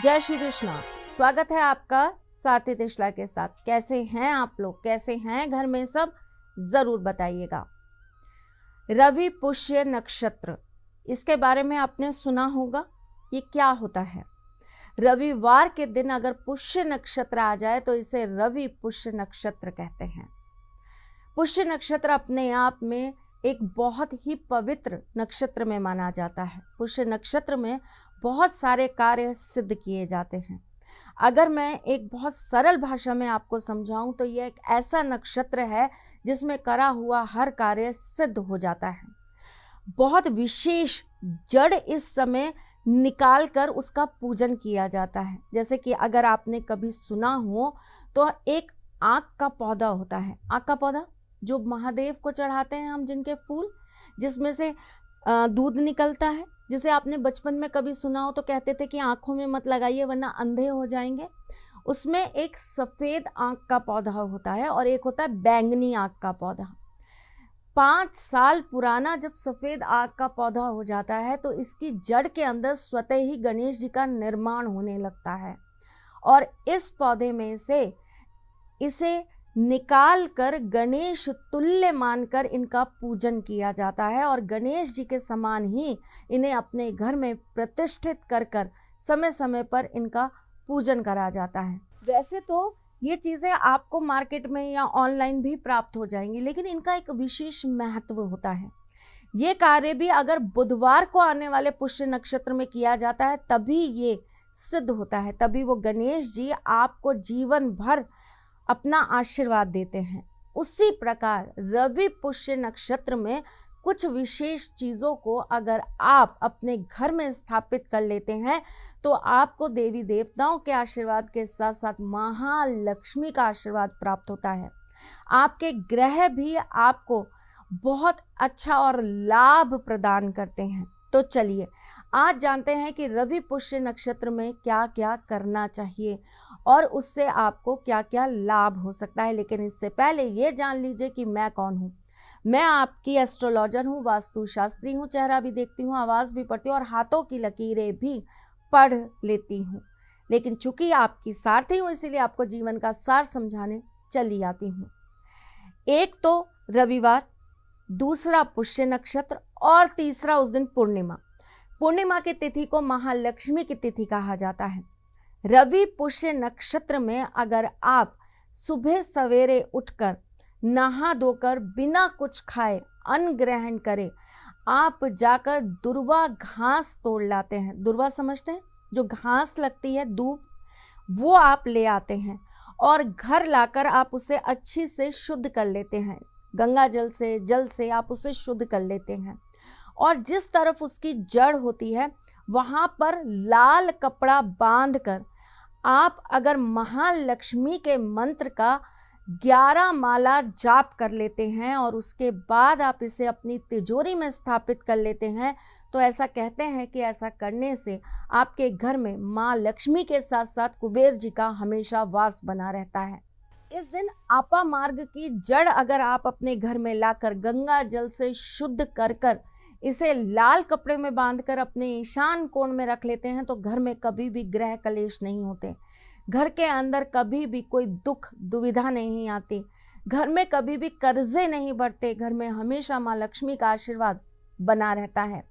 जय श्री कृष्णा। स्वागत है आपका साथी त्रिशला के साथ। कैसे हैं आप लोग, कैसे हैं घर में सब, जरूर बताइएगा। रवि पुष्य नक्षत्र, इसके बारे में आपने सुना होगा। ये क्या होता है? रविवार के दिन अगर पुष्य नक्षत्र आ जाए तो इसे रवि पुष्य नक्षत्र कहते हैं। पुष्य नक्षत्र अपने आप में एक बहुत ही पवित्र नक्षत्र में माना जाता है। पुष्य नक्षत्र में बहुत सारे कार्य सिद्ध किए जाते हैं। अगर मैं एक बहुत सरल भाषा में आपको समझाऊं तो यह एक ऐसा नक्षत्र है जिसमें करा हुआ हर कार्य सिद्ध हो जाता है। बहुत विशेष जड़ इस समय निकाल कर उसका पूजन किया जाता है। जैसे कि अगर आपने कभी सुना हो तो एक आँख का पौधा होता है। आँख का पौधा जो महादेव को चढ़ाते हैं हम, जिनके फूल जिसमें से दूध निकलता है, जिसे आपने बचपन में कभी सुना हो तो कहते थे कि आंखों में मत लगाइए वरना अंधे हो जाएंगे। उसमें एक सफ़ेद आँख का पौधा होता है और एक होता है बैंगनी आँख का पौधा। 5 साल पुराना जब सफ़ेद आँख का पौधा हो जाता है तो इसकी जड़ के अंदर स्वतः ही गणेश जी का निर्माण होने लगता है और इस पौधे में से इसे निकाल कर गणेश तुल्य मानकर इनका पूजन किया जाता है और गणेश जी के समान ही इन्हें अपने घर में प्रतिष्ठित कर कर समय समय पर इनका पूजन करा जाता है। वैसे तो ये चीज़ें आपको मार्केट में या ऑनलाइन भी प्राप्त हो जाएंगी, लेकिन इनका एक विशेष महत्व होता है। ये कार्य भी अगर बुधवार को आने वाले पुष्य नक्षत्र में किया जाता है तभी ये सिद्ध होता है, तभी वो गणेश जी आपको जीवन भर अपना आशीर्वाद देते हैं। उसी प्रकार रवि पुष्य नक्षत्र में कुछ विशेष चीज़ों को अगर आप अपने घर में स्थापित कर लेते हैं तो आपको देवी देवताओं के आशीर्वाद के साथ साथ महालक्ष्मी का आशीर्वाद प्राप्त होता है। आपके ग्रह भी आपको बहुत अच्छा और लाभ प्रदान करते हैं। तो चलिए आज जानते हैं कि रवि पुष्य नक्षत्र में क्या क्या करना चाहिए और उससे आपको क्या क्या लाभ हो सकता है। लेकिन इससे पहले ये जान लीजिए कि मैं कौन हूँ। मैं आपकी एस्ट्रोलॉजर हूँ, वास्तुशास्त्री हूँ, चेहरा भी देखती हूँ, आवाज़ भी पढ़ती हूँ और हाथों की लकीरें भी पढ़ लेती हूँ। लेकिन चूंकि आपकी सारथी हूँ इसीलिए आपको जीवन का सार समझाने चली आती हूँ। एक तो रविवार, दूसरा पुष्य नक्षत्र और तीसरा उस दिन पूर्णिमा। पूर्णिमा की तिथि को महालक्ष्मी की तिथि कहा जाता है। रवि पुष्य नक्षत्र में अगर आप सुबह सवेरे उठकर नहा धोकर बिना कुछ खाए अन्न ग्रहण करें, आप जाकर दुर्वा घास तोड़ लाते हैं। दुर्वा समझते हैं, जो घास लगती है दूब, वो आप ले आते हैं और घर लाकर आप उसे अच्छी से शुद्ध कर लेते हैं। गंगा जल से आप उसे शुद्ध कर लेते हैं और जिस तरफ उसकी जड़ होती है वहाँ पर लाल कपड़ा बांधकर आप अगर महालक्ष्मी के मंत्र का 11 माला जाप कर लेते हैं और उसके बाद आप इसे अपनी तिजोरी में स्थापित कर लेते हैं तो ऐसा कहते हैं कि ऐसा करने से आपके घर में माँ लक्ष्मी के साथ साथ कुबेर जी का हमेशा वास बना रहता है। इस दिन आपा मार्ग की जड़ अगर आप अपने घर में लाकर गंगा जल से शुद्ध कर कर इसे लाल कपड़े में बांधकर अपने ईशान कोण में रख लेते हैं तो घर में कभी भी ग्रह कलेश नहीं होते, घर के अंदर कभी भी कोई दुख दुविधा नहीं आती, घर में कभी भी कर्जे नहीं बढ़ते, घर में हमेशा माँ लक्ष्मी का आशीर्वाद बना रहता है।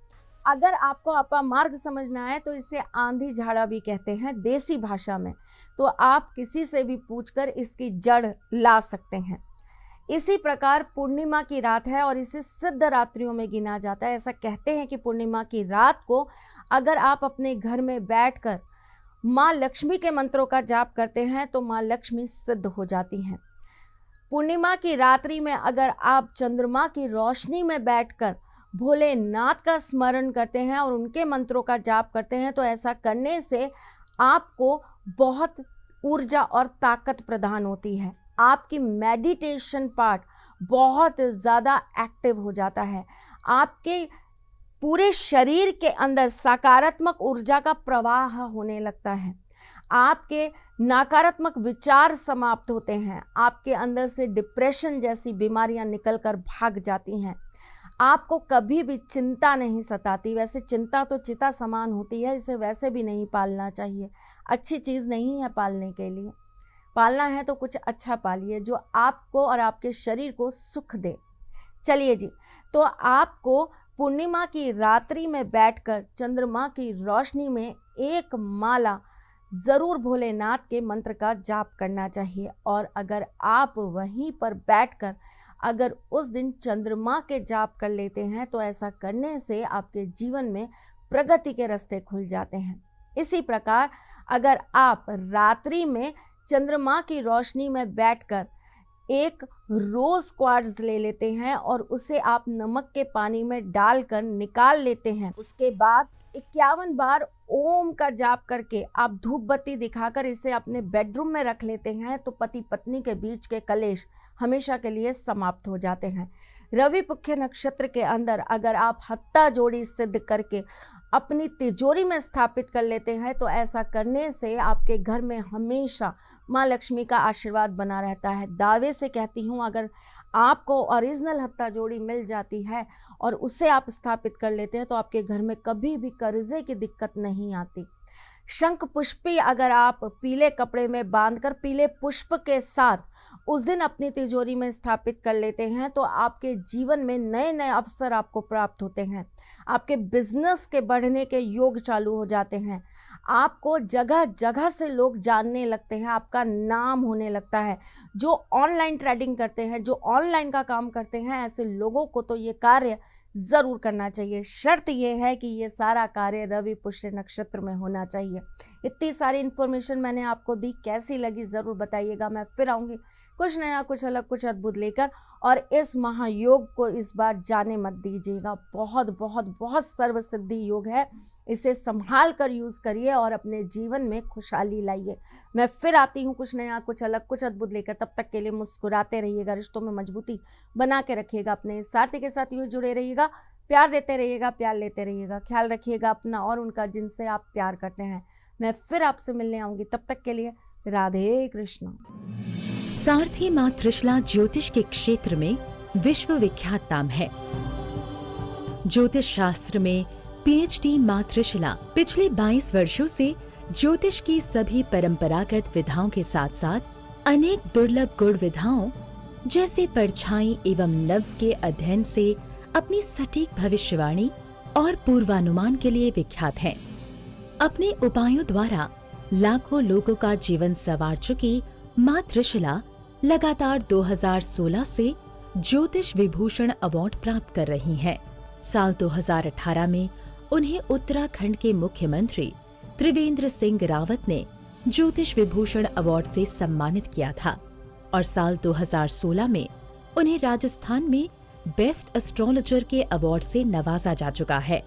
अगर आपको आपा मार्ग समझना है तो इसे आंधी झाड़ा भी कहते हैं देसी भाषा में, तो आप किसी से भी पूछकर इसकी जड़ ला सकते हैं। इसी प्रकार पूर्णिमा की रात है और इसे सिद्ध रात्रियों में गिना जाता है। ऐसा कहते हैं कि पूर्णिमा की रात को अगर आप अपने घर में बैठकर माँ लक्ष्मी के मंत्रों का जाप करते हैं तो माँ लक्ष्मी सिद्ध हो जाती हैं। पूर्णिमा की रात्रि में अगर आप चंद्रमा की रोशनी में बैठकर भोलेनाथ का स्मरण करते हैं और उनके मंत्रों का जाप करते हैं तो ऐसा करने से आपको बहुत ऊर्जा और ताकत प्रदान होती है। आपकी मेडिटेशन पार्ट बहुत ज़्यादा एक्टिव हो जाता है, आपके पूरे शरीर के अंदर सकारात्मक ऊर्जा का प्रवाह होने लगता है, आपके नकारात्मक विचार समाप्त होते हैं, आपके अंदर से डिप्रेशन जैसी बीमारियां निकलकर भाग जाती हैं, आपको कभी भी चिंता नहीं सताती। वैसे चिंता तो चिता समान होती है, इसे वैसे भी नहीं पालना चाहिए। अच्छी चीज़ नहीं है पालने के लिए। पालना है तो कुछ अच्छा पालिए जो आपको और आपके शरीर को सुख दे। चलिए जी, तो आपको पूर्णिमा की रात्रि में बैठकर चंद्रमा की रोशनी में एक माला ज़रूर भोलेनाथ के मंत्र का जाप करना चाहिए। और अगर आप वहीं पर बैठकर अगर उस दिन चंद्रमा के जाप कर लेते हैं तो ऐसा करने से आपके जीवन में प्रगति के रास्ते खुल जाते हैं। इसी प्रकार अगर आप रात्रि में चंद्रमा की रोशनी में बैठकर एक रोज क्वार्ट्ज ले लेते हैं और उसे आप नमक के पानी में डालकर निकाल लेते हैं, उसके बाद 51 बार ओम का जाप करके आप धूप बत्ती दिखाकर इसे अपने बेडरूम में रख लेते हैं तो पति पत्नी के बीच के कलेश हमेशा के लिए समाप्त हो जाते हैं। रवि पुष्य नक्षत्र के अंदर अगर आप हत्ता जोड़ी सिद्ध करके अपनी तिजोरी में स्थापित कर लेते हैं तो ऐसा करने से आपके घर में हमेशा माँ लक्ष्मी का आशीर्वाद बना रहता है। दावे से कहती हूँ, अगर आपको ओरिजिनल हत्ता जोड़ी मिल जाती है और उसे आप स्थापित कर लेते हैं तो आपके घर में कभी भी कर्जे की दिक्कत नहीं आती। शंख पुष्पी अगर आप पीले कपड़े में बांधकर पीले पुष्प के साथ उस दिन अपनी तिजोरी में स्थापित कर लेते हैं तो आपके जीवन में नए नए अवसर आपको प्राप्त होते हैं। आपके बिजनेस के बढ़ने के योग चालू हो जाते हैं। आपको जगह जगह से लोग जानने लगते हैं, आपका नाम होने लगता है। जो ऑनलाइन ट्रेडिंग करते हैं, जो ऑनलाइन का काम करते हैं, ऐसे लोगों को तो ये कार्य ज़रूर करना चाहिए। शर्त यह है कि ये सारा कार्य रवि पुष्य नक्षत्र में होना चाहिए। इतनी सारी इन्फॉर्मेशन मैंने आपको दी, कैसी लगी ज़रूर बताइएगा। मैं फिर आऊँगी कुछ नया, कुछ अलग, कुछ अद्भुत लेकर। और इस महायोग को इस बार जाने मत दीजिएगा। बहुत बहुत बहुत सर्वसिद्धि योग है, इसे संभाल कर यूज़ करिए और अपने जीवन में खुशहाली लाइए। मैं फिर आती हूँ कुछ नया, कुछ अलग, कुछ अद्भुत लेकर। तब तक के लिए मुस्कुराते रहिएगा, रिश्तों में मजबूती बना के रखिएगा, अपने साथी के साथ यूँ जुड़े रहिएगा, प्यार देते रहिएगा, प्यार लेते रहिएगा। ख्याल रखिएगा अपना और उनका जिनसे आप प्यार करते हैं। मैं फिर आपसे मिलने आऊँगी, तब तक के लिए राधे कृष्ण। सारथी माँ त्रिशला ज्योतिष के क्षेत्र में विश्व विख्यात नाम है। ज्योतिष शास्त्र में पीएचडी माँ त्रिशला पिछले 22 वर्षों से ज्योतिष की सभी परंपरागत विधाओं के साथ साथ अनेक दुर्लभ गुण विधाओं जैसे परछाई एवं नव्स के अध्ययन से अपनी सटीक भविष्यवाणी और पूर्वानुमान के लिए विख्यात हैं। अपने उपायों द्वारा लाखों लोगों का जीवन संवार चुकी माँ त्रिशला लगातार 2016 से ज्योतिष विभूषण अवार्ड प्राप्त कर रही हैं। साल 2018 में उन्हें उत्तराखंड के मुख्यमंत्री त्रिवेंद्र सिंह रावत ने ज्योतिष विभूषण अवार्ड से सम्मानित किया था और साल 2016 में उन्हें राजस्थान में बेस्ट एस्ट्रोलॉजर के अवार्ड से नवाजा जा चुका है।